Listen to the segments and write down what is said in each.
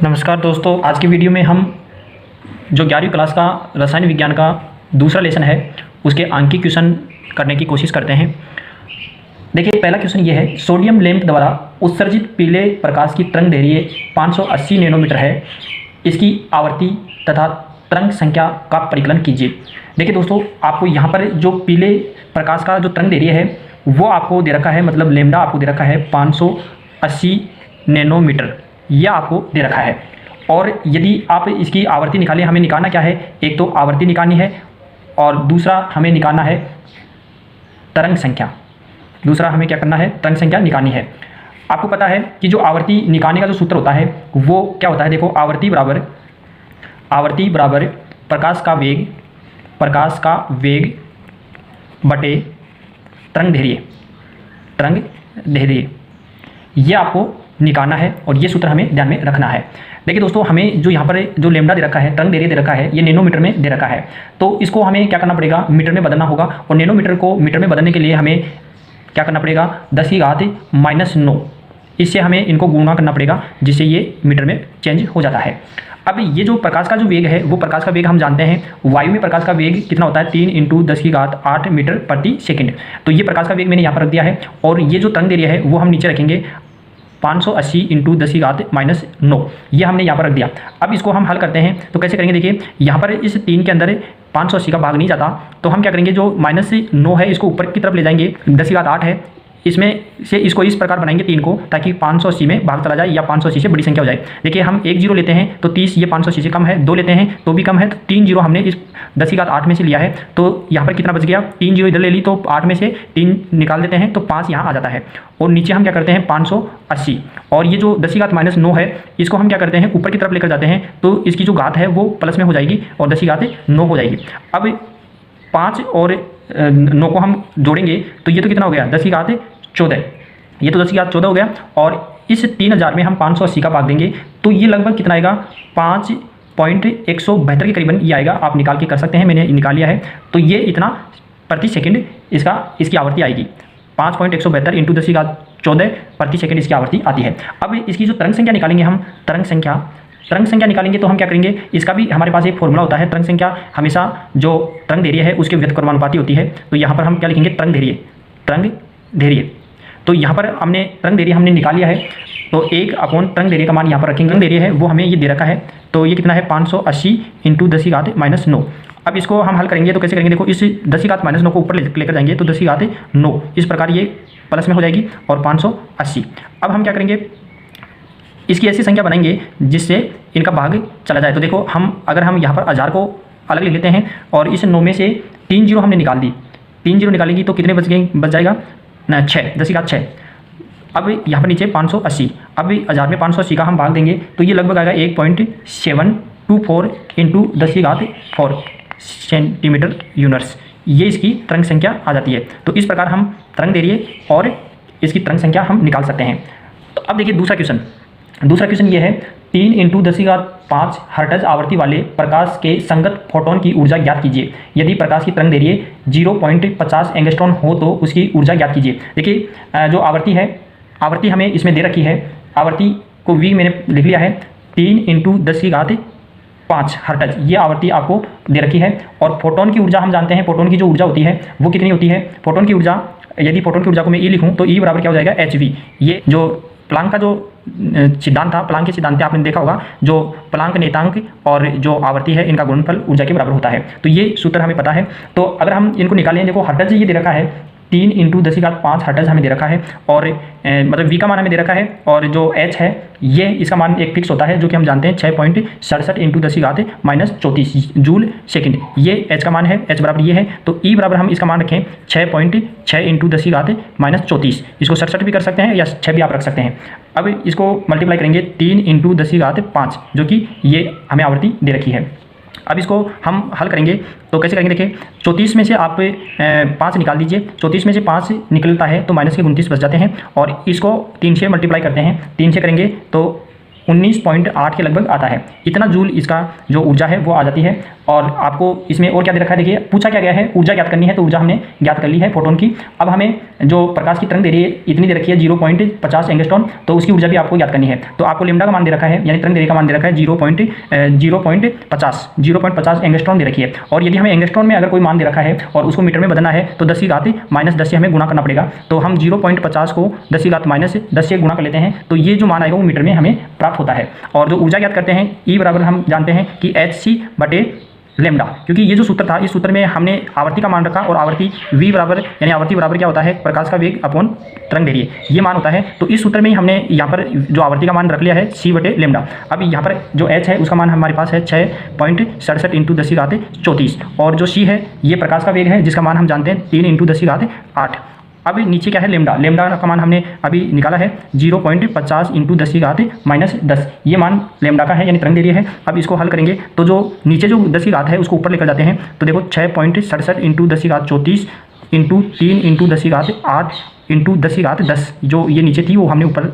नमस्कार दोस्तों, आज की वीडियो में हम जो 11वीं क्लास का रसायन विज्ञान का दूसरा लेसन है उसके अंकीय क्वेश्चन करने की कोशिश करते हैं। देखिए, पहला क्वेश्चन ये है, सोडियम लैंप द्वारा उत्सर्जित पीले प्रकाश की तरंग दैर्घ्य 580 नैनोमीटर है। इसकी आवर्ती तथा तरंग संख्या का परिकलन कीजिए। देखिए दोस्तों, आपको यहाँ पर जो पीले प्रकाश का जो तरंग दैर्घ्य है वो आपको दे रखा है, मतलब लैम्डा आपको दे रखा है 580 नैनोमीटर, यह आपको दे रखा है। और यदि आप इसकी आवर्ती निकालें, हमें निकालना क्या है, एक तो आवर्ती निकालनी है और दूसरा हमें निकालना है तरंग संख्या। दूसरा हमें क्या करना है, तरंग संख्या निकालनी है। आपको पता है कि जो आवर्ती निकालने का जो सूत्र होता है वो क्या होता है। देखो, आवर्ती बराबर प्रकाश का वेग बटे तरंग दैर्घ्य, ये आपको निकालना है और ये सूत्र हमें ध्यान में रखना है। देखिए दोस्तों, हमें जो यहाँ पर जो लैम्डा दे रखा है, तरंग दैर्घ्य दे रखा है, ये नैनोमीटर में दे रखा है। तो इसको हमें क्या करना पड़ेगा, मीटर में बदलना होगा। और नैनोमीटर को मीटर में बदलने के लिए हमें क्या करना पड़ेगा, 10⁻⁻⁹ इससे हमें इनको गुणा करना पड़ेगा, जिससे ये मीटर में चेंज हो जाता है। अब ये जो प्रकाश का जो वेग है, वो प्रकाश का वेग हम जानते हैं, वायु में प्रकाश का वेग कितना होता है, 3 × 10⁸ मीटर प्रति सेकंड। तो ये प्रकाश का वेग मैंने यहाँ पर रख दिया है। और ये जो तरंग दैर्घ्य है वो हम नीचे रखेंगे 580 × 10⁻⁹, ये हमने यहाँ पर रख दिया। अब इसको हम हल करते हैं तो कैसे करेंगे। देखिए, यहाँ पर इस 3 के अंदर 580 का भाग नहीं जाता, तो हम क्या करेंगे, जो -9 है इसको ऊपर की तरफ ले जाएंगे, 10⁸ है, इसमें से इसको इस प्रकार बनाएंगे 3 को, ताकि 580 में भाग चला जाए या 580 से बड़ी संख्या हो जाए। देखिए, हम 1 0 लेते हैं तो 30, ये 580 से कम है, 2 लेते हैं तो भी कम है, तो 3 0 हमने इस 10⁸ में से लिया है। तो यहाँ पर कितना बच गया, 3 0 इधर ले ली तो 8 में से 3 निकाल देते हैं तो 5 यहाँ आ जाता है। और नीचे हम क्या करते हैं 580, और ये जो 10⁻⁹ है इसको हम क्या करते हैं ऊपर की तरफ लेकर जाते हैं, तो इसकी जो घात है वो प्लस में हो जाएगी और 10⁻⁹ हो जाएगी। अब 5 और 9 को हम जोड़ेंगे तो ये तो कितना हो गया, 10⁻14, ये तो 10⁻14 हो गया। और इस 3000 में हम 580 का भाग देंगे तो ये लगभग कितना आएगा, 5.172 के करीबन ये आएगा। आप निकाल के कर सकते हैं, मैंने निकाल लिया है। तो ये इतना प्रति सेकंड इसकी आवर्ती आएगी, 5.172 × 10⁻14 प्रति सेकंड इसकी आवर्ती आती है। अब इसकी जो तरंग संख्या निकालेंगे हम, तरंग संख्या निकालेंगे तो हम क्या करेंगे, इसका भी हमारे पास एक फॉर्मूला होता है। तरंग संख्या हमेशा जो तरंग दैर्घ्य है उसके व्युत्क्रमानुपाती होती है। तो यहाँ पर हम क्या लिखेंगे, तरंग दैर्घ्य। तो यहाँ पर हमने तरंग दैर्घ्य हमने निकाल लिया है, तो 1/तरंग दैर्घ्य का मान यहाँ पर रखेंगे। तरंग दैर्घ्य है वो हमें ये दे रखा है, तो ये कितना है 580 × 10⁻⁹। अब इसको हम हल करेंगे तो कैसे करेंगे, देखो इस 10⁻⁹ को ऊपर लेकर जाएंगे तो 10⁻⁹, इस प्रकार ये प्लस में हो जाएगी और 580। अब हम क्या करेंगे, इसकी ऐसी संख्या बनाएंगे जिससे इनका भाग चला जाए। तो देखो, अगर हम यहाँ पर 1000 को अलग ले लेते हैं और इस 9 में से 3 0 हमने निकाल दी, 3 0 निकालेंगी तो कितने बच जाएगा ना, 6, 10⁻6। अब यहाँ पर नीचे 580, अब 1000 में 580 का हम भाग देंगे तो ये लगभग आएगा 1.724 × 10⁻4 सेंटीमीटर यूनिट्स, ये इसकी तरंग संख्या आ जाती है। तो इस प्रकार हम तरंग दैर्घ्य और इसकी तरंग संख्या हम निकाल सकते हैं। तो अब देखिए दूसरा क्वेश्चन ये है, 3 × 10⁵ हर्ट्ज आवृत्ति वाले प्रकाश के संगत फोटोन की ऊर्जा ज्ञात कीजिए। यदि प्रकाश की तरंग दैर्घ्य 0.50 एंगस्ट्रॉन हो तो उसकी ऊर्जा ज्ञात कीजिए। देखिए, जो आवर्ती हमें इसमें दे रखी है, आवर्ती को V मैंने लिख लिया है, 3 × 10⁵ हर्ट्ज, ये आवर्ती आपको दे रखी है। और फोटोन की ऊर्जा हम जानते हैं, फोटोन की जो ऊर्जा होती है वो कितनी होती है, फोटोन की ऊर्जा, यदि फोटोन की ऊर्जा को मैं E लिखूँ तो E बराबर क्या हो जाएगा, hv। ये जो प्लांक का जो सिद्धांत था, प्लांक के सिद्धांत आपने देखा होगा, जो प्लांक नेतांक और जो आवर्ती है इनका गुणनफल ऊर्जा के बराबर होता है। तो ये सूत्र हमें पता है। तो अगर हम इनको निकालें, देखो हर्ट्ज ये दे रखा है, 3 × 10⁵ हर्ट्ज हमें दे रखा है, और मतलब V का मान हमें दे रखा है, और जो H है ये इसका मान एक फिक्स होता है जो कि हम जानते हैं 6.67 × 10⁻34 जूल सेकंड, ये H का मान है, H बराबर ये है। तो E बराबर हम इसका मान रखें 6.6 × 10⁻34, इसको 67 भी कर सकते हैं या 6 भी आप रख सकते हैं। अब इसको मल्टीप्लाई करेंगे 3 × 10⁵, जो कि ये हमें आवर्ती दे रखी है। अब इसको हम हल करेंगे तो कैसे करेंगे, देखिए 34 में से आप 5 निकाल दीजिए, 34 में से 5 निकलता है तो -29 बच जाते हैं, और इसको 3 से मल्टीप्लाई करते हैं, 3 से करेंगे तो 19.8 के लगभग आता है। इतना जूल इसका जो ऊर्जा है वो आ जाती है। और आपको इसमें और क्या दे रखा है, देखिए पूछा क्या गया है, ऊर्जा ज्ञात करनी है, तो ऊर्जा हमने ज्ञात कर ली है फोटोन की। अब हमें जो प्रकाश की तरंग दे रही है इतनी दे रखी है 0.50 एंगस्ट्रॉन, तो उसकी ऊर्जा भी आपको ज्ञात करनी है। तो आपको लैम्डा का मान दे रखा है, यानी तरंग दैर्घ्य का मान दे रखा है 0.50 एंगस्ट्रॉन दे रखी है। और यदि हमें एंगस्ट्रॉन में अगर कोई मान दे रखा है और उसको मीटर में बदलना है तो 10⁻10 से हमें गुणा करना पड़ेगा। तो हम 0.50 को 10⁻10 से गुणा कर लेते हैं, तो ये जो मान आएगा वो मीटर में हमें प्राप्त होता है। और जो ऊर्जा ज्ञात करते हैं E बराबर हम जानते हैं कि hc/λ, क्योंकि ये जो सूत्र था इस सूत्र में हमने आवर्ती का मान रखा और आवर्ती v बराबर, यानी आवर्ती बराबर क्या होता है, प्रकाश का वेग अपॉन तरंग दैर्घ्य, ये मान होता है। तो इस सूत्र में ही हमने यहाँ पर जो आवर्ती का मान रख लिया है c/λ। अब यहाँ पर जो h है उसका मान हमारे पास है 6.67 × 10⁻34 और जो c है ये प्रकाश का वेग है जिसका मान हम जानते हैं 3 × 10⁸। अब नीचे क्या है लैम्डा का मान हमने अभी निकाला है 0.50 × 10⁻10, ये मान लैम्डा का है, यानी तरंग दैर्घ्य है। अब इसको हल करेंगे तो जो नीचे जो 10 की घात है उसको ऊपर लेकर जाते हैं, तो देखो 6.67 × 10⁻34 × 3 × 10⁸ × 10⁻10, जो ये नीचे थी वो हमने ऊपर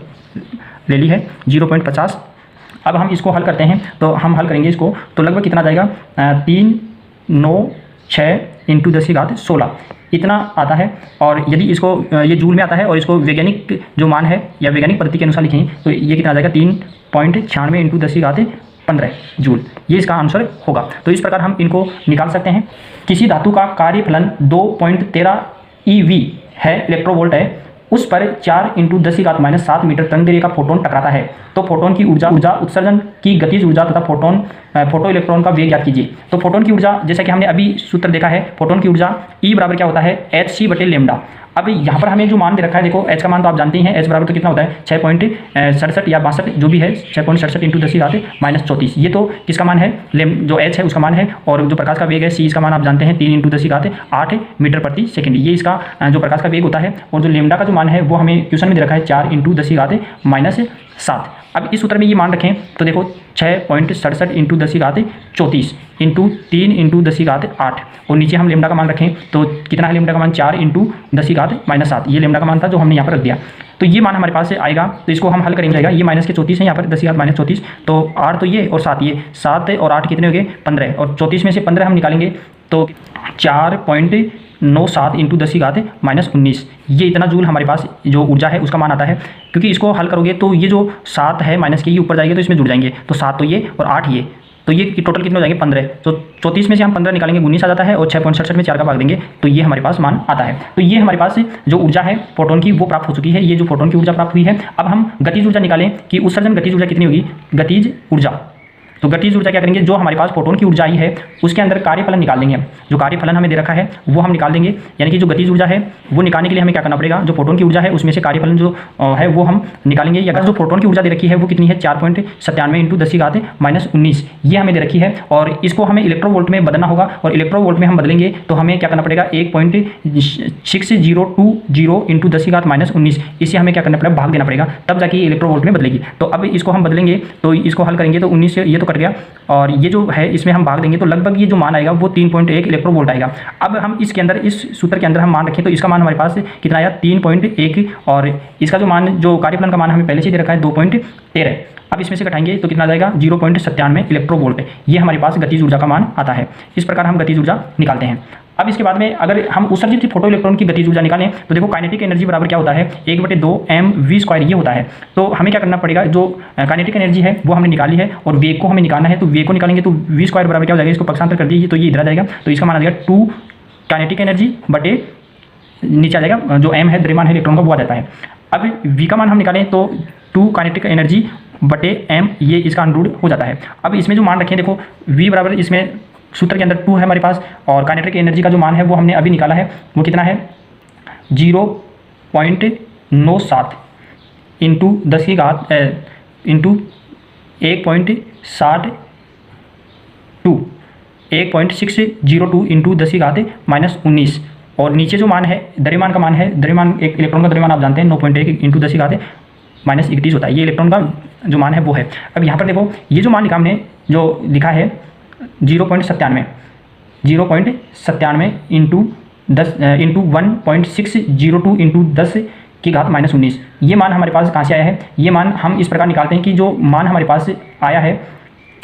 ले ली है 0.50। अब हम इसको हल करते हैं, तो हम हल करेंगे इसको तो लगभग कितना जाएगा 396 × 10⁻16 इतना आता है। और यदि इसको ये जूल में आता है और इसको वैज्ञानिक जो मान है या वैज्ञानिक पद्धति के अनुसार लिखें तो ये कितना आ जाएगा 3.96 × 10⁻15 जूल, ये इसका आंसर होगा। तो इस प्रकार हम इनको निकाल सकते हैं। किसी धातु का कार्यफलन 2.13 eV है, इलेक्ट्रोवोल्ट है, उस पर 4 × 10⁻7 मीटर तरंग दैर्घ्य का फोटोन टकराता है, तो फोटोन की ऊर्जा उत्सर्जन की गतिज ऊर्जा तथा फोटो इलेक्ट्रॉन का वेग ज्ञात कीजिए। तो फोटोन की ऊर्जा जैसा कि हमने अभी सूत्र देखा है, फोटोन की ऊर्जा E बराबर क्या होता है hc/λ। अब यहाँ पर हमें जो मान दे रखा है, देखो h का मान तो आप जानते ही हैं, h बराबर तो कितना होता है 6.67 या 62 जो भी है, 6.67 × 10⁻34, ये तो किसका मान है, जो h है उसका मान है। और जो प्रकाश का वेग है c, इसका मान आप जानते हैं 3 × 10⁸ मीटर प्रति सेकंड, ये इसका जो प्रकाश का वेग होता है। और जो लैम्डा का जो मान है वो हमें क्वेश्चन में दे रखा है 4 × 10⁻7। अब इस सूत्र में ये मान रखें तो देखो 6.67 × 10⁻34 × 3 × 10⁸, और नीचे हम लैम्डा का मान रखें तो कितना है लैम्डा का मान 4 × 10⁻7, ये लैम्डा का मान था जो हमने यहाँ पर रख दिया। तो ये मान हमारे पास से आएगा, तो इसको हम हल करेंगे, ये माइनस के 34 है यहाँ पर 10⁻34, तो 8 तो ये और 7 ये, 7 और 8 कितने हो गए 15, और 34 में से 15 हम निकालेंगे तो 4.97 × 10⁻19, ये इतना जूल हमारे पास जो ऊर्जा है उसका मान आता है। क्योंकि इसको हल करोगे तो ये जो 7 है माइनस के ये ऊपर जाएंगे तो इसमें जुड़ जाएंगे, तो 7 तो ये और 8 ये, तो ये टोटल कितने हो जाएंगे 15। तो 34 में से हम 15 निकालेंगे 19 आ जाता है, और 6.67 में 4 का भाग देंगे तो ये हमारे पास मान आता है। तो ये हमारे पास जो ऊर्जा है फोटोन की वो प्राप्त हो चुकी है, ये जो फोटोन की ऊर्जा प्राप्त हुई है। अब हम गतिज ऊर्जा निकालें कि उत्सर्जन गतिज ऊर्जा कितनी होगी, गतिज ऊर्जा। तो गतिज ऊर्जा क्या करेंगे, जो हमारे पास फोटोन की ऊर्जा आई है उसके अंदर कार्यफलन निकाल देंगे हम, जो कार्यफलन हमें दे रखा है वो हम निकाल देंगे। यानी कि जो गतिज ऊर्जा है वो निकालने के लिए हमें क्या करना पड़ेगा, जो फोटोन की ऊर्जा है उसमें से कार्यफलन जो है वो हम निकालेंगे। या जो फोटोन की ऊर्जा दे रखी है वो कितनी है 4.97 × 10⁻19, ये हमें दे रखी है। और इसको हमें इलेक्ट्रोवोल्ट में बदलना होगा, और इलेक्ट्रोवोल्ट में हम बदलेंगे तो हमें क्या करना पड़ेगा 1.6020 × 10⁻19, इसे हमें क्या करना पड़ेगा भाग देना पड़ेगा, तब जाके इलेक्ट्रोवोल्ट में बदलेगी। तो अब इसको हम बदलेंगे तो इसको हल करेंगे तो 19 से ये तो कट गया, और ये जो है इसमें हम भाग देंगे तो लगभग ये जो मान आएगा वो 3.1 इलेक्ट्रोवोल्ट आएगा। अब हम इसके अंदर इस सूत्र के अंदर हम मान रखें तो इसका मान हमारे पास कितना आया 3.1, और इसका जो मान जो कार्यफलन का मान हमें पहले से दे रखा है 2.13। अब इसमें से घटाएंगे तो कितना आ जाएगा 0.97 इलेक्ट्रोवोल्ट, ये हमारे पास गतिज ऊर्जा का मान आता है। इस प्रकार हम गतिज ऊर्जा निकालते हैं। अब इसके बाद में अगर हम उत्सर्जित फोटो इलेक्ट्रॉन की गतिज ऊर्जा निकालें तो देखो काइनेटिक एनर्जी बराबर क्या होता है 1/2 mv² ये होता है। तो हमें क्या करना पड़ेगा, जो काइनेटिक एनर्जी है वो हमने निकाली है और वेग को हमें निकालना है, तो वेग को निकालेंगे तो v² बराबर क्या हो जाएगा, इसको पक्षांतर कर दीजिए तो ये इधर आ जाएगा, तो इसका मान आ जाएगा 2 काइनेटिक एनर्जी बटे नीचे आ जाएगा जो m है द्रव्यमान है इलेक्ट्रॉन का वो आ जाता है। अब v का मान हम निकालें तो 2 काइनेटिक एनर्जी बटे m, ये इसका अंडरूट हो जाता है। अब इसमें जो मान रखें देखो v बराबर इसमें सूत्र के अंदर 2 है हमारे पास, और काइनेटिक एनर्जी का जो मान है वो हमने अभी निकाला है, वो कितना है 0.97 × 10⁻162 × 10⁻19, और नीचे जो मान है द्रव्यमान का मान है, द्रव्यमान एक इलेक्ट्रॉन का द्रव्यमान आप जानते हैं 9.1 × 10⁻31 होता है, ये इलेक्ट्रॉन का जो मान है वो है। अब यहाँ पर देखो ये जो मान लिखा हमने जो लिखा है 0.97 × 1.602 × 10⁻19, ये मान हमारे पास कहाँ से आया है। ये मान हम इस प्रकार निकालते हैं कि जो मान हमारे पास आया है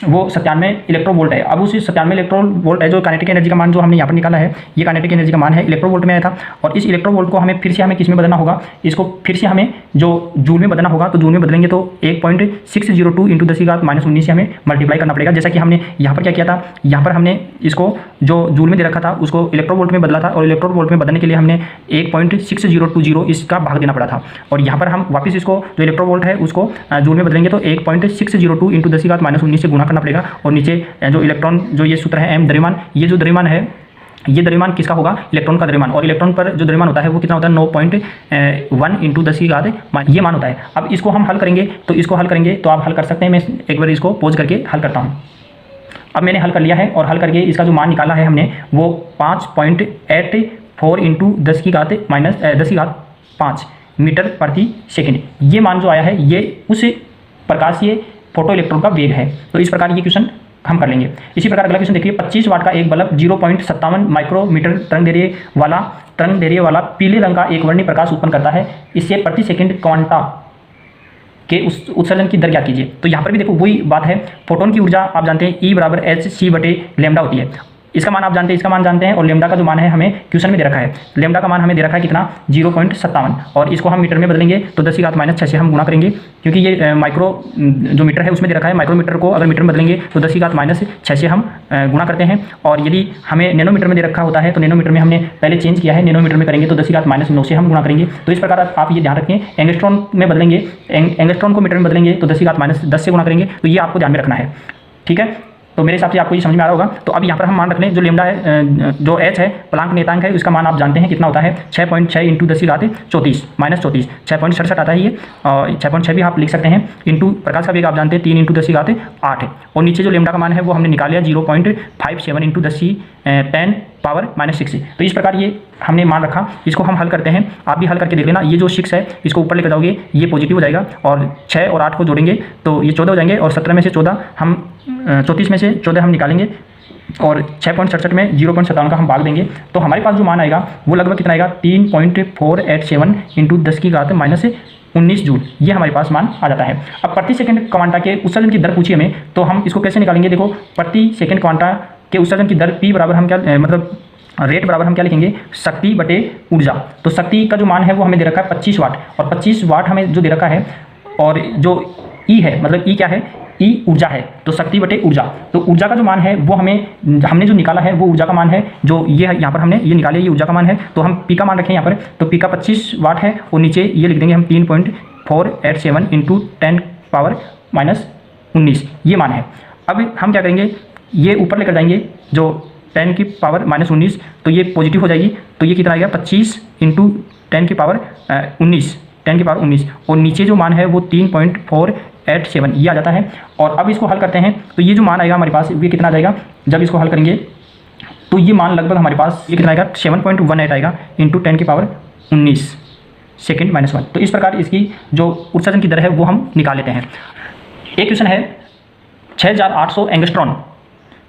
वो 97 इलेक्ट्रोवोल्ट है। अब उस 97 इलेक्ट्रोवोल्ट है जो काइनेटिक एनर्जी का मान जो हमने यहाँ पर निकाला है, ये काइनेटिक एनर्जी का मान है, इलेक्ट्रोवोल्ट में आया था। और इस इलेक्ट्रोवोल्ट को हमें फिर से हमें किस में बदलना होगा, इसको फिर से हमें जो जूल में बदलना होगा। तो जूल में बदलेंगे तो 1.602 इंटू 10⁻⁻19 से हमें मल्टीप्लाई करना पड़ेगा। जैसा कि हमने यहाँ पर क्या किया था, यहाँ पर हमने इसको जो जूल में दे रखा था उसको इलेक्ट्रोवोल्ट में बदला था, और इलेक्ट्रोवोल्ट में बदलने के लिए हमने 1.6020 इसका भाग देना पड़ा था। और यहाँ पर हम वापस इसको जो इलेक्ट्रोवोल्ट है उसको जूल में बदलेंगे तो 1.602 इंटू 10⁻⁻19 से गुणा करना पड़ेगा। और नीचे जो इलेक्ट्रॉन जो ये सूत्र है m द्रव्यमान, ये जो द्रव्यमान है, ये द्रव्यमान किसका होगा, इलेक्ट्रॉन का द्रव्यमान। और इलेक्ट्रॉन पर जो द्रव्यमान होता है वो कितना होता है, 9.1 इंटू 10⁻⁻, ये मान होता है। अब इसको हम हल करेंगे, तो इसको हल करेंगे तो आप हल कर सकते हैं। मैं एक बार इसको पोज करके हल करता हूँ। अब मैंने हल कर लिया है, और हल करके इसका जो मान निकाला है हमने वो 5.84 इंटू 10⁻5 मीटर प्रति सेकेंड, ये मान जो आया है ये उस प्रकाशीय फोटो इलेक्ट्रॉन का वेग है। तो इस प्रकार ये क्वेश्चन हम कर लेंगे। इसी प्रकार अगला क्वेश्चन देखिए, 25 वाट का एक बल्ब 0.57 माइक्रोमीटर तरंग दैर्ध्य वाला पीले रंग का एक वर्णीय प्रकाश उत्पन्न करता है। इससे प्रति सेकंड क्वांटा के उस उत्सर्जन की दर ज्ञात कीजिए। तो यहाँ पर भी देखो वही बात है, फोटोन की ऊर्जा आप जानते हैं E बराबर hc/λ होती है। इसका मान आप जानते हैं, इसका मान जानते हैं, और लेमडा का जो मान है हमें क्वेश्चन में दे रखा है। लेमडा का मान हमें दे रखा है कितना, 0.57, और इसको हम मीटर में बदलेंगे तो 10⁻⁻6 से हम गुणा करेंगे, क्योंकि ये माइक्रो जो मीटर है उसमें दे रखा है। माइक्रोमीटर को अगर मीटर में बदलेंगे तो 10⁻6 से हम गुणा करते हैं। और यदि हमें नैनोमीटर में दे रखा होता है तो नैनोमीटर में हमने पहले चेंज किया है, नैनोमीटर में करेंगे तो 10⁻9 से हम गुणा करेंगे। तो इस प्रकार आप ये ध्यान रखें, एंगस्ट्रॉन में बदलेंगे, एंगस्ट्रॉन को मीटर में बदलेंगे तो 10⁻10 से गुणा करेंगे। तो ये आपको ध्यान में रखना है, ठीक है। तो मेरे हिसाब से आपको ये समझ में आ रहा होगा। तो अब यहाँ पर हम मान रख लें, जो लेमडा है, जो h है, प्लांक नियतांक है, उसका मान आप जानते हैं कितना होता है, 6.6 इंटू 10⁻34 6.67 आता है ये। और 6.6 भी आप लिख सकते हैं, इंटू प्रकाश का वेग आप जानते हैं 3 इंटू 10⁸ है। और नीचे जो लेमडा का मान है वो हमने निकाल लिया 0.57 इंटू 10⁻⁻6। तो इस प्रकार ये हमने मान रखा, इसको हम हल करते हैं। आप भी हल करके देख लेना। ये जो 6 है इसको ऊपर लेकर जाओगे, ये पॉजिटिव हो जाएगा, और 6 और 8 को जोड़ेंगे तो ये 14 हो जाएंगे, और 17 में से 14 हम 34 में से 14 हम निकालेंगे, और 6.67 में 0.57 का हम भाग देंगे। तो हमारे पास जो मान आएगा वो लगभग कितना आएगा, 3.487 इंटू 10⁻19 जूल, ये हमारे पास मान आ जाता है। अब प्रति सेकंड क्वांटा के उत्सर्जन की दर पूछी हमें, तो हम इसको कैसे निकालेंगे। देखो, प्रति सेकंड क्वांटा के उत्सर्जन की दर P बराबर हम क्या मतलब रेट बराबर हम क्या लिखेंगे, शक्ति बटे ऊर्जा। तो शक्ति का जो मान है वो हमें दे रखा है 25 वाट, और 25 वाट हमें जो दे रखा है, और जो E है, मतलब E क्या है, E ऊर्जा है, तो शक्ति बटे ऊर्जा। तो ऊर्जा का जो मान है वो हमने जो निकाला है वो ऊर्जा का मान है, जो ये है यहाँ पर हमने ये निकाले, ये ऊर्जा का मान है। तो हम P का मान रखें यहाँ पर, तो P का 25 वाट है, और नीचे ये लिख देंगे हम 3.487 इंटू 10⁻⁻19, ये मान है। अब हम क्या करेंगे, ये ऊपर लेकर जाएंगे जो 10⁻⁻19, तो ये पॉजिटिव हो जाएगी, तो ये कितना आएगा 25 इंटू 10⁻19, और नीचे जो मान है वो 3.487 ये आ जाता है। और अब इसको हल करते हैं तो ये जो मान आएगा हमारे पास ये कितना आ जाएगा, जब इसको हल करेंगे तो ये मान लगभग हमारे पास ये कितना आएगा, 7.18 आएगा इंटू 10⁻19 सेकेंड -1। तो इस प्रकार इसकी जो उत्सर्जन की दर है वो हम निकाल लेते हैं। एक क्वेश्चन है, 6800 एंगस्ट्रॉन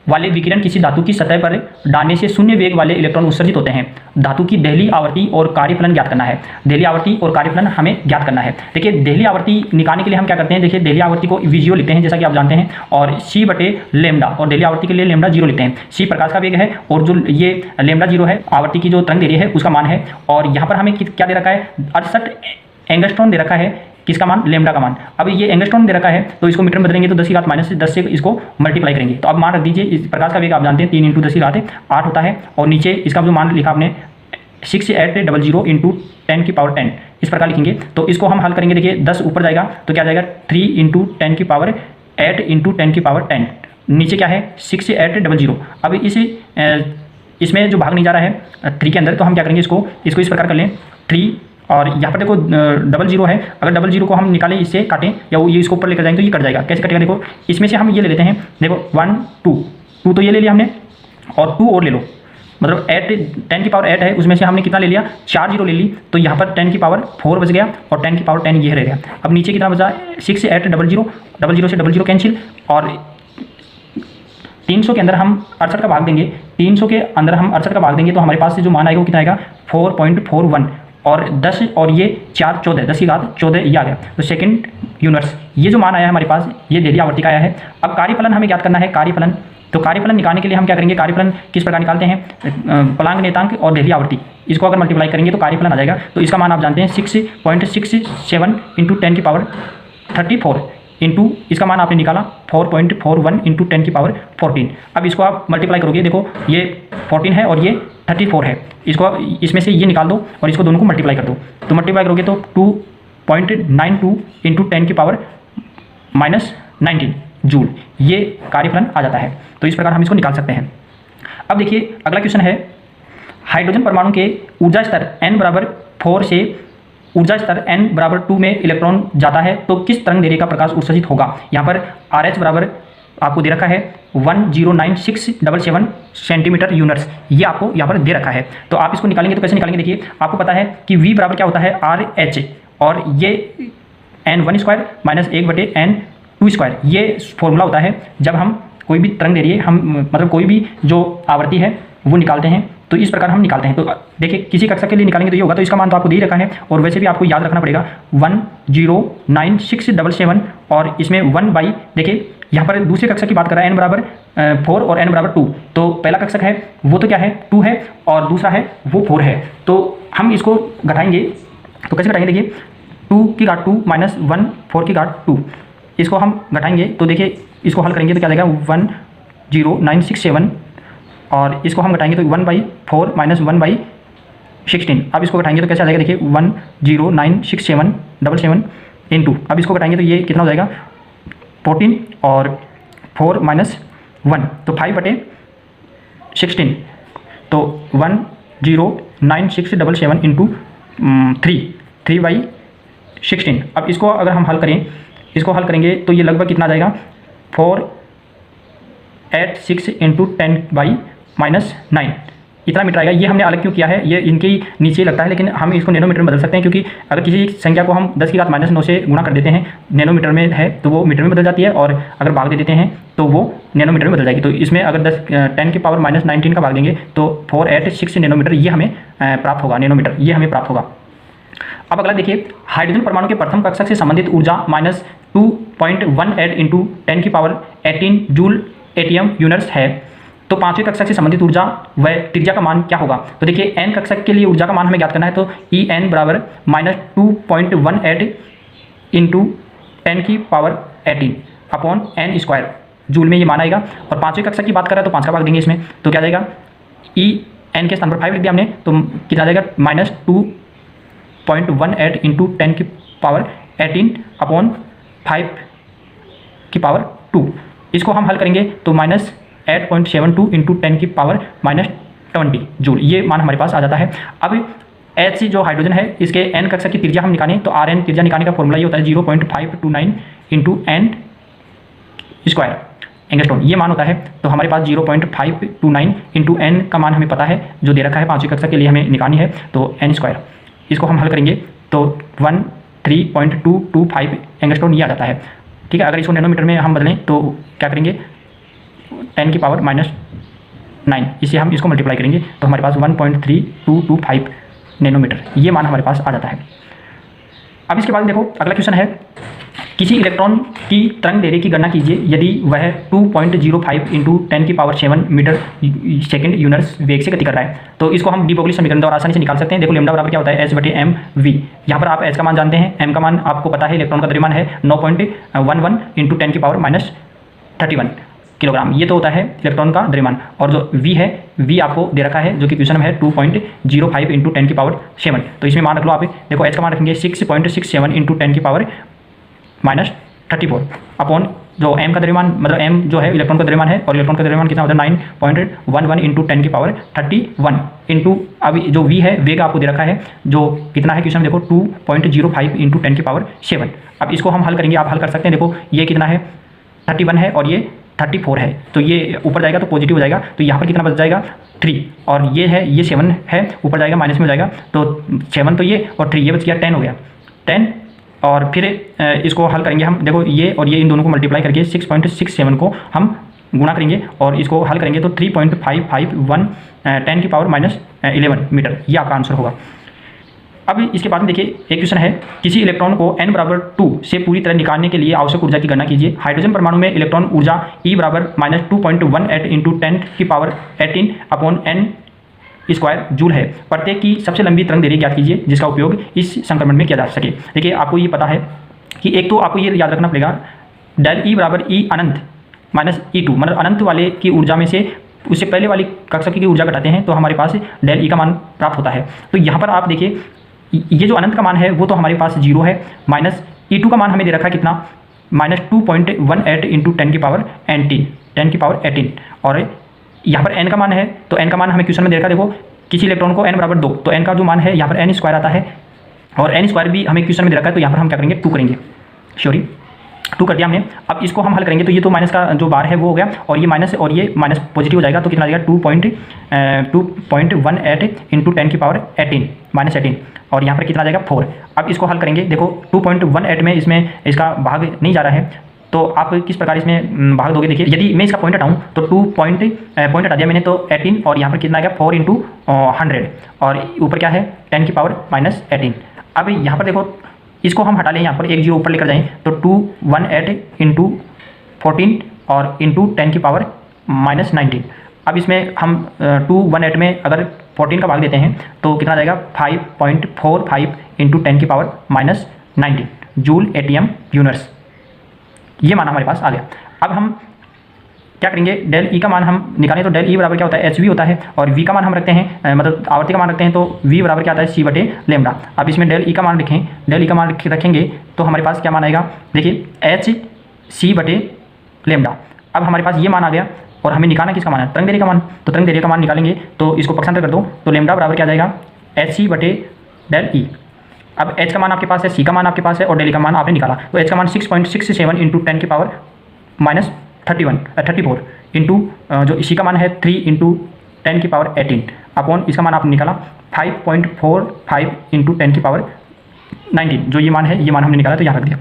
वाले विकिरण किसी धातु की सतह पर डालने से शून्य वेग वाले इलेक्ट्रॉन उत्सर्जित होते हैं। धातु की देहली आवर्ती और कार्यफलन ज्ञात करना है। देहली आवर्ती और कार्यफलन हमें ज्ञात करना है। देखिए, देहली आवर्ती निकालने के लिए हम क्या करते हैं, देखिए देहली आवर्ती को VGO लिखते हैं जैसा कि आप जानते हैं, और C बटे लेमडा, और देहली आवर्ती के लिए लेमडा 0 लिखते हैं। C प्रकाश का वेग है, और जो ये लेमडा 0 है आवर्ती की जो तरंग दैर्ध्य है उसका मान है। और यहाँ पर हमें क्या दे रखा है, 68 एंगस्ट्रॉन दे रखा है, किसका मान, लेमडा का मान। अब ये एंगस्ट्रॉन दे रखा है तो इसको मीटर में बदलेंगे तो 10⁻10 से इसको मल्टीप्लाई करेंगे। तो अब मान रख दीजिए, इस प्रकाश का वेग आप जानते हैं 3 इंटू 10⁸ होता है, और नीचे इसका जो मान लिखा आपने 6800 इंटू 10⁻10 इस प्रकार लिखेंगे। तो इसको हम हल करेंगे, देखिए 10 ऊपर जाएगा तो क्या जाएगा 3 इंटू 10⁻8 इंटू 10⁻10, नीचे क्या है 6800। अब इसमें जो भाग नहीं जा रहा है 3 के अंदर, तो हम क्या करेंगे, इसको इस प्रकार कर लें 3, और यहाँ पर देखो 00 है, अगर 00 को हम निकालें, इससे काटें या वो ये इसको ऊपर लेकर जाएंगे तो ये कट जाएगा। कैसे कटेगा, देखो इसमें से हम ये ले लेते हैं, देखो 1 2 तो ये ले लिया हमने, और 2 और ले लो, मतलब 10⁸ है, उसमें से हमने कितना ले लिया, 4 0 ले ली, तो यहाँ पर 10⁴ बच गया, और 10⁻10 ये रह गया। अब नीचे कितना बचा, 6800, 00 से 00 कैंसिल, और 300 के अंदर हम 68 का भाग देंगे, 300 के अंदर हम 68 का भाग देंगे तो हमारे पास से जो मान आएगा वो कितना आएगा 4.41 और 10 और ये 4 14, 10 की घात 14 ये आ गया। तो सेकंड यूनिवर्स ये जो मान आया है हमारे पास ये देहली आवर्ती का आया है। अब कार्यफलन हमें ज्ञात करना है, कार्यफलन। तो कार्यफलन निकालने के लिए हम क्या करेंगे, कार्यफलन किस प्रकार निकालते हैं, प्लांक नेतांक और देहली आवर्ती, इसको अगर मल्टीप्लाई करेंगे तो कार्यफलन आ जाएगा। तो इसका मान आप जानते हैं 6.67 इंटू 10 की पावर 34 इंटू इसका मान आपने निकाला 4.41 इंटू 10 की पावर 14। अब इसको आप मल्टीप्लाई करोगे, देखो ये 14 है और ये 34 है, इसको इसमें से ये निकाल दो और इसको दोनों को मल्टीप्लाई कर दो। तो मल्टीप्लाई करोगे तो 2.92 इंटू 10 की पावर -19 जूल ये कार्यफलन आ जाता है। तो इस प्रकार हम इसको निकाल सकते हैं। अब देखिए अगला क्वेश्चन है, हाइड्रोजन परमाणु के ऊर्जा स्तर n बराबर 4 से ऊर्जा स्तर n बराबर 2 में इलेक्ट्रॉन जाता है तो किस तरंग दैर्ध्य का प्रकाश उत्सर्जित होगा। यहाँ पर RH बराबर आपको दे रखा है 109677 सेंटीमीटर यूनिट्स, ये आपको यहाँ पर दे रखा है। तो आप इसको निकालेंगे तो कैसे निकालेंगे, देखिए आपको पता है कि V बराबर क्या होता है RH और ये n1 square minus 1/n2 square, ये फॉर्मूला होता है जब हम कोई भी तरंग दैर्ध्य हम मतलब कोई भी जो आवर्ती है वो निकालते हैं तो इस प्रकार हम निकालते हैं। तो देखिए किसी कक्षा के लिए निकालेंगे तो ये होगा, तो इसका मान तो आपको दे ही रखा है और वैसे भी आपको याद रखना पड़ेगा 109677 और इसमें 1 बाई, देखिए यहाँ पर दूसरी कक्षा की बात कर रहा है n बराबर 4 और n बराबर 2, तो पहला कक्षक है वो तो क्या है 2 है और दूसरा है वो 4 है। तो हम इसको घटाएंगे तो कैसे घटाएंगे, देखिए 2 की घात 2 माइनस 1 4 की घात 2, इसको हम घटाएंगे तो देखिए इसको हल करेंगे तो क्या जाएगा 10967 और इसको हम घटाएंगे तो 1/4 माइनस 1/16। अब इसको घटाएंगे तो कैसे आ जाएगा, देखिए 1096777 इंटू, अब इसको घटाएंगे तो ये कितना हो जाएगा 14 और 4 माइनस 1 तो 5/16, तो 1096777 इंटू 3/16। अब इसको अगर हम हल करें, इसको हल करेंगे तो ये लगभग कितना आ जाएगा 486 इंटू 10/-9 इतना मीटर आएगा। ये हमने अलग क्यों किया है, ये इनके ही नीचे लगता है लेकिन हम इसको नैनोमीटर में बदल सकते हैं, क्योंकि अगर किसी संख्या को हम 10 की घात -9 से गुणा कर देते हैं, नैनोमीटर में है तो वो मीटर में बदल जाती है और अगर भाग दे देते हैं तो वो नैनोमीटर में बदल जाएगी। तो इसमें अगर 10 की पावर -19 का भाग देंगे तो 486 नैनोमीटर ये हमें प्राप्त होगा, नैनोमीटर ये हमें प्राप्त होगा। अब अगला देखिए, हाइड्रोजन परमाणु के प्रथम कक्षक से संबंधित ऊर्जा -2.18 इंटू 10 की पावर 18 जूल एटीएम यूनिट्स है, तो पांचवें कक्षक से संबंधित ऊर्जा व त्रिज्या का मान क्या होगा। तो देखिए n कक्षक के लिए ऊर्जा का मान हमें ज्ञात करना है, तो En बराबर -2.18 इंटू 10 की power 18 upon n square joule में ये मान आएगा। और पांचवें कक्षक की बात कर रहा है तो 5 का भाग देंगे इसमें, तो क्या जाएगा En के स्थान पर 5 लिख दिया हमने, तो कितना जाएगा -2.18 इंटू 10 की पावर 18 अपॉन 5 की पावर 2। इसको हम हल करेंगे तो -8.72 इंटू 10 की पावर -20 जूल, ये मान हमारे पास आ जाता है। अब H जो हाइड्रोजन है इसके n कक्षक की त्रिज्या हम निकालें तो Rn त्रिज्या निकालने का फॉर्मूला ये होता है 0.529 इंटू n स्क्वायर एंगस्ट्रॉम, ये मान होता है। तो हमारे पास 0.529 इंटू n का मान हमें पता है जो दे रखा है, पांचवी कक्षा के लिए हमें निकालनी है, तो n स्क्वायर, इसको हम हल करेंगे तो 13.225 एंगस्ट्रॉम ये आ जाता है। ठीक है, अगर इसको नैनोमीटर में हम बदलें तो क्या करेंगे 10 की पावर -9, इसे हम इसको मल्टीप्लाई करेंगे तो हमारे पास 1.3225 नैनोमीटर ये मान हमारे पास आ जाता है। अब इसके बाद देखो अगला क्वेश्चन है, किसी इलेक्ट्रॉन की तरंग दैर्ध्य की गणना कीजिए यदि वह 2.05 इंटू 10 की पावर 7 मीटर सेकंड यूनिट्स वेग से गति कर रहा है। तो इसको हम डी ब्रोगली समीकरण द्वारा आसानी से निकाल सकते हैं। देखो लैम्डा बराबर क्या होता है H/mv, यहाँ पर आप H का मान जानते हैं, m का मान आपको पता है, इलेक्ट्रॉन का द्रव्यमान है 9.11 इंटू 10 की पावर -31 किलोग्राम, ये तो होता है इलेक्ट्रॉन का द्रव्यमान। और जो v है, v आपको दे रखा है जो कि क्वेश्चन में है 2.05 इंटू 10 की पावर 7, तो इसमें मान रख लो आप। देखो h का मान रखेंगे 6.67 इंटू 10 की पावर -34 अपॉन जो m का द्रव्यमान, मतलब m जो है इलेक्ट्रॉन का द्रव्यमान है और इलेक्ट्रॉन का द्रव्यमान कितना होता है 9.11 इंटू 10 की पावर 31 इंटू अभी जो v है वेग आपको दे रखा है जो कितना है क्वेश्चन में, देखो 2.05 इंटू 10 की पावर 7। अब इसको हम हल करेंगे, आप हल कर सकते हैं। देखो ये कितना है 31 है और ये 34 है, तो ये ऊपर जाएगा तो पॉजिटिव हो जाएगा, तो यहाँ पर कितना बच जाएगा 3, और ये है ये 7 है ऊपर जाएगा माइनस में हो जाएगा, तो 7 तो ये और 3 ये बच गया 10 हो गया 10। और फिर इसको हल करेंगे हम, देखो ये और ये इन दोनों को मल्टीप्लाई करके 6.67 को हम गुणा करेंगे और इसको हल करेंगे तो 3.551 10 की पावर -11 मीटर ये आपका आंसर होगा। अब इसके बाद में देखिए एक क्वेश्चन है, किसी इलेक्ट्रॉन को n बराबर 2 से पूरी तरह निकालने के लिए आवश्यक ऊर्जा की गणना कीजिए। हाइड्रोजन परमाणु में इलेक्ट्रॉन ऊर्जा E बराबर -2.18 into 10⁻18 upon n square joule है। प्रत्येक की सबसे लंबी तरंग दैर्घ्य ज्ञात कीजिए जिसका उपयोग इस संक्रमण में किया जा सके। देखिए आपको ये पता है कि एक तो आपको ये याद रखना पड़ेगा, डेल E बराबर E अनंत माइनस E2, मतलब अनंत वाले की ऊर्जा में से उससे पहले वाली कक्षा की ऊर्जा घटाते हैं तो हमारे पास डेल E का मान प्राप्त होता है। तो यहाँ पर आप देखिए ये जो अनंत का मान है वो तो हमारे पास 0 है, माइनस E2 का मान हमें दे रखा है कितना, -2.18 इंटू 10⁻18, और यहाँ पर n का मान है तो n का मान हमें क्वेश्चन में दे रखा है। देखो किसी इलेक्ट्रॉन को n बराबर 2, तो n का जो मान है यहाँ पर n स्क्वायर आता है, और n स्क्वायर भी हमें क्वेश्चन में दे रखा है, तो यहाँ पर हम क्या करेंगे 2 करेंगे, सॉरी 2 कर दिया हमने। अब इसको हम हल करेंगे तो ये तो माइनस का जो बार है वो हो गया, और ये माइनस और ये माइनस पॉजिटिव हो जाएगा, तो कितना आ जाएगा 2.18 इंटू 10⁻18 -18, और यहाँ पर कितना आ जाएगा 4। अब इसको हल करेंगे, देखो 2.18 में इसमें इसका भाग नहीं जा रहा है, तो आप किस प्रकार इसमें भाग दोगे। देखिए यदि मैं इसका पॉइंट हटाऊँ तो पॉइंट हटा दिया मैंने, तो 18, और यहाँ पर कितना आ गया 4 इंटू 100, और ऊपर क्या है 10⁻18। अब यहाँ पर देखो इसको हम हटा लें, यहाँ पर एक जीरो ऊपर लेकर जाएं तो 218 इंटू 14 और इंटू 10⁻19। अब इसमें हम 218 में अगर 14 का भाग देते हैं तो कितना आ जाएगा 5.45 इंटू 10⁻19 जूल एटीएम यूनिवर्स, ये मान हमारे पास आ गया। अब हम क्या करेंगे, डेल ई का मान हम निकालें तो डेल ई बराबर क्या होता है एच वी होता है, और वी का मान हम रखते हैं मतलब आवर्ती का मान रखते हैं तो वी बराबर क्या आता है सी बटे लेमडा। अब इसमें डेल ई का मान लिखें, डेल ई का मान रखेंगे तो हमारे पास क्या मान आएगा, देखिए एच सी बटे लेमडा। अब हमारे पास ये मान आ गया, और हमें निकालना किसका मान है, तरंग दैर्घ्य का मान, तो तरंग दैर्घ्य का मान निकालेंगे तो इसको पक्षांतर कर दो तो लेमडा बराबर क्या जाएगा एच सी बटे डेल ई। अब एच का मान आपके पास है, सी का मान आपके पास है, और डेल ई का मान आपने निकाला, तो एच का मान 6.67 इंटू 10⁻34 इंटू जो इसी का मान है 3 इंटू 10⁻18 अपॉन इसका मान आपने निकाला 5.45 इंटू 10⁻19, जो ये मान है ये मान हमने निकाला तो यहाँ रख दिया।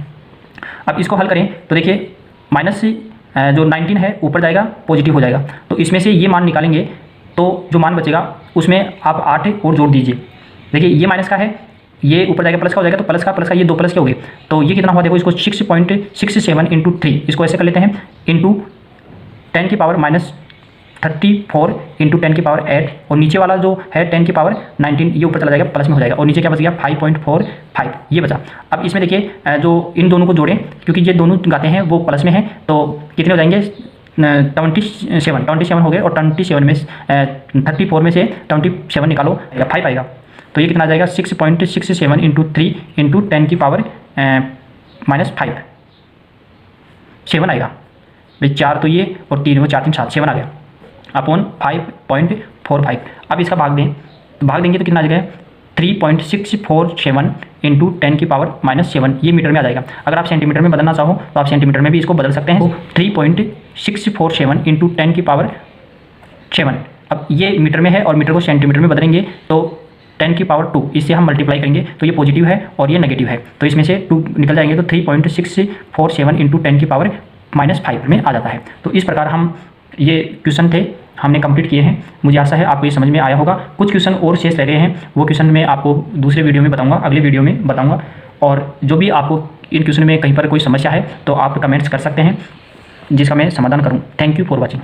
अब इसको हल करें तो देखिए माइनस जो 19 है ऊपर जाएगा पॉजिटिव हो जाएगा, तो इसमें से ये मान निकालेंगे तो जो मान बचेगा उसमें आप 8 और जोड़ दीजिए। देखिए ये माइनस का है, ये ऊपर जाएगा प्लस का हो जाएगा, तो प्लस का ये 2 प्लस के हो गए, तो ये कितना हुआ देखो, इसको 6.67 इंटू 3 इसको ऐसे कर लेते हैं इंटू 10⁻34 इंटू 10⁻8, और नीचे वाला जो है 10⁻19 ये ऊपर चला जाएगा प्लस में हो जाएगा, और नीचे क्या बच गया 5.45 ये बचा। अब इसमें देखिए जो इन दोनों को जोड़ें क्योंकि ये दोनों गाते हैं वो प्लस में है, तो कितने हो जाएंगे 27 हो गए, और 27 में 34 में से 27 निकालो 5 आएगा, तो ये कितना आ जाएगा 6.67 इंटू 3 इंटू 10⁻−5 7 आएगा भाई, 4 तो ये और 3 वो 4 3 7 7 आ गया अपॉन 5.45। अब इसका भाग दें तो भाग देंगे तो कितना आ जाएगा 3.647 इंटू 10⁻−7, ये मीटर में आ जाएगा। अगर आप सेंटीमीटर में बदलना चाहो तो आप सेंटीमीटर में भी इसको बदल सकते हैं, तो 3.647 इंटू 10⁻7। अब ये मीटर में है और मीटर को सेंटीमीटर में बदलेंगे तो 10⁻2 इससे हम मल्टीप्लाई करेंगे तो ये पॉजिटिव है और ये नेगेटिव है, तो इसमें से 2 निकल जाएंगे तो 3.647 इंटू 10⁻−5 में आ जाता है। तो इस प्रकार हम ये क्वेश्चन थे हमने कंप्लीट किए हैं। मुझे आशा है आपको ये समझ में आया होगा। कुछ क्वेश्चन और शेष रह गए हैं, वो क्वेश्चन मैं आपको दूसरे वीडियो में बताऊंगा, अगले वीडियो में बताऊंगा। और जो भी आपको इन क्वेश्चन में कहीं पर कोई समस्या है तो आप कमेंट्स कर सकते हैं जिसका मैं समाधान करूँ। Thank you for watching.